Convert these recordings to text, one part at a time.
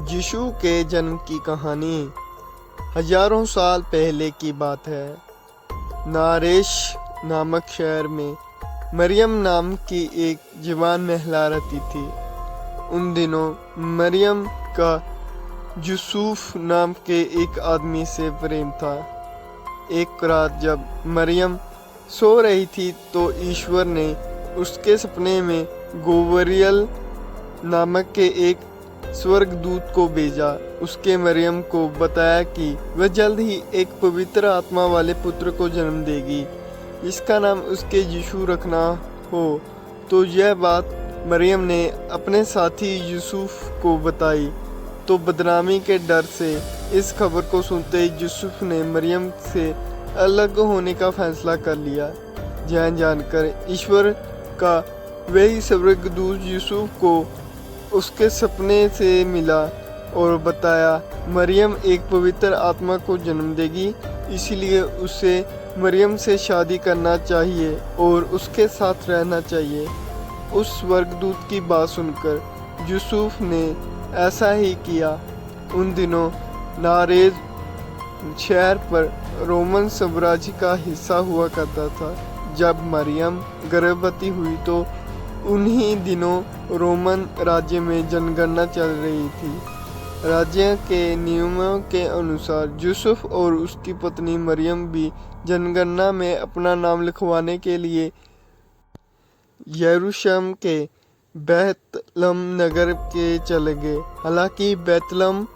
यीशु के जन्म की कहानी हजारों साल पहले की बात है। नारेश नामक शहर में मरियम नाम की एक जवान महिला रहती थी। उन दिनों मरियम का यूसुफ नाम के एक आदमी से प्रेम था। एक रात जब मरियम सो रही थी तो ईश्वर ने उसके सपने में गोवरियल नामक के एक स्वर्गदूत को भेजा। उसके मरियम को बताया कि वह जल्द ही एक पवित्र आत्मा वाले पुत्र को जन्म देगी, इसका नाम उसके यीशु रखना हो। तो यह बात मरियम ने अपने साथी यूसुफ को बताई। तो बदनामी के डर से इस खबर को सुनते ही यूसुफ ने मरियम से अलग होने का फैसला कर लिया। जानकर ईश्वर का वही स्वर्गदूत यूसुफ को उसके सपने से मिला और बताया मरियम एक पवित्र आत्मा को जन्म देगी, इसलिए उसे मरियम से शादी करना चाहिए और उसके साथ रहना चाहिए। उस स्वर्गदूत की बात सुनकर यूसुफ ने ऐसा ही किया। उन दिनों नारेज शहर पर रोमन साम्राज्य का हिस्सा हुआ करता था। जब मरियम गर्भवती हुई तो उन्हीं दिनों रोमन राज्य में जनगणना चल रही थी। राज्य के नियमों के अनुसार यूसुफ और उसकी पत्नी मरियम भी जनगणना में अपना नाम लिखवाने के लिए यरूशलेम के बैतलहम नगर के चले गए। हालांकि बैतलहम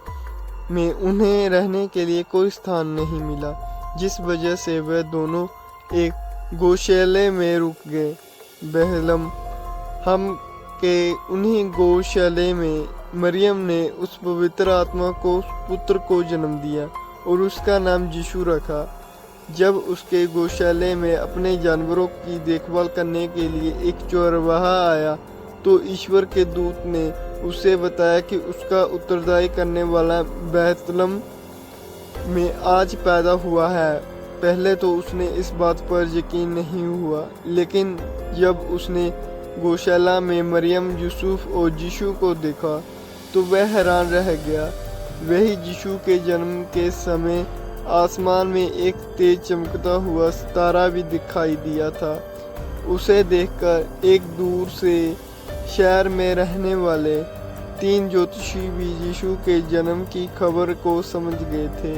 में उन्हें रहने के लिए कोई स्थान नहीं मिला, जिस वजह से वे दोनों एक गौशाले में रुक गए। बैतलहम हम के उन्हीं गौशाले में मरियम ने उस पवित्र आत्मा को पुत्र को जन्म दिया और उसका नाम यीशु रखा। जब उसके गौशाले में अपने जानवरों की देखभाल करने के लिए एक चरवाहा आया तो ईश्वर के दूत ने उसे बताया कि उसका उत्तरदायी करने वाला बैतलहम में आज पैदा हुआ है। पहले तो उसने इस बात पर यकीन नहीं हुआ, लेकिन जब उसने गौशाला में मरियम, यूसुफ और यीशु को देखा तो वह हैरान रह गया। वही यीशु के जन्म के समय आसमान में एक तेज चमकता हुआ सितारा भी दिखाई दिया था। उसे देखकर एक दूर से शहर में रहने वाले 3 ज्योतिषी भी यीशु के जन्म की खबर को समझ गए थे।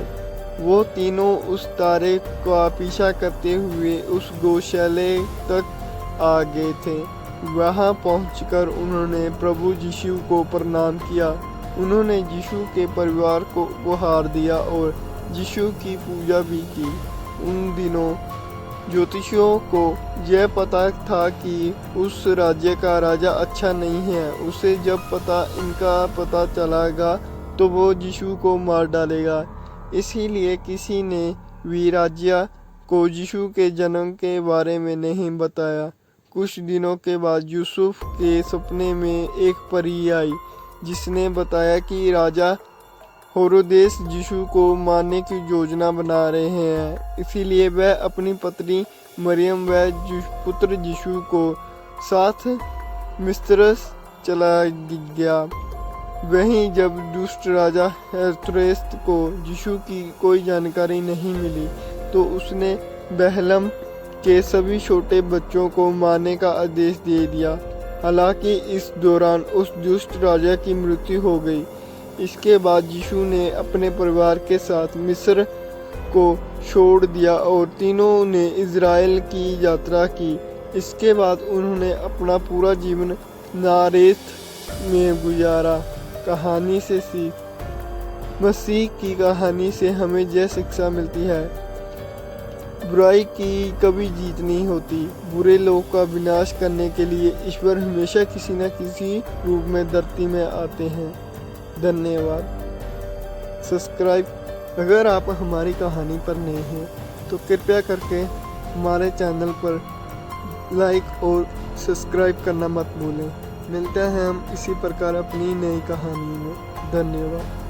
वो तीनों उस तारे का पीछा करते हुए उस गौशाले तक आ गए थे। वहां पहुंचकर उन्होंने प्रभु यीशु को प्रणाम किया। उन्होंने यीशु के परिवार को उपहार दिया और यीशु की पूजा भी की। उन दिनों ज्योतिषियों को यह पता था कि उस राज्य का राजा अच्छा नहीं है। उसे जब इनका पता चलेगा तो वो यीशु को मार डालेगा। इसीलिए किसी ने भी राज्य को यीशु के जन्म के बारे में नहीं बताया। कुछ दिनों के बाद यूसुफ के सपने में एक परी आई, जिसने बताया कि राजा हेरोदेस यीशु को मारने की योजना बना रहे हैं। इसीलिए वह अपनी पत्नी मरियम व पुत्र यीशु को साथ मिस्र चला गया। वहीं जब दुष्ट राजा हेरोदेस को यीशु की कोई जानकारी नहीं मिली तो उसने बैतलहम के सभी छोटे बच्चों को मारने का आदेश दे दिया। हालांकि इस दौरान उस दुष्ट राजा की मृत्यु हो गई। इसके बाद यीशु ने अपने परिवार के साथ मिस्र को छोड़ दिया और तीनों ने इज़राइल की यात्रा की। इसके बाद उन्होंने अपना पूरा जीवन नासरेत में गुजारा। कहानी से सीख। मसीह की कहानी से हमें यह शिक्षा मिलती है, बुराई की कभी जीत नहीं होती। बुरे लोगों का विनाश करने के लिए ईश्वर हमेशा किसी न किसी रूप में धरती में आते हैं। धन्यवाद। सब्सक्राइब। अगर आप हमारी कहानी पर नए हैं तो कृपया करके हमारे चैनल पर लाइक और सब्सक्राइब करना मत भूलें। मिलते हैं हम इसी प्रकार अपनी नई कहानी में। धन्यवाद।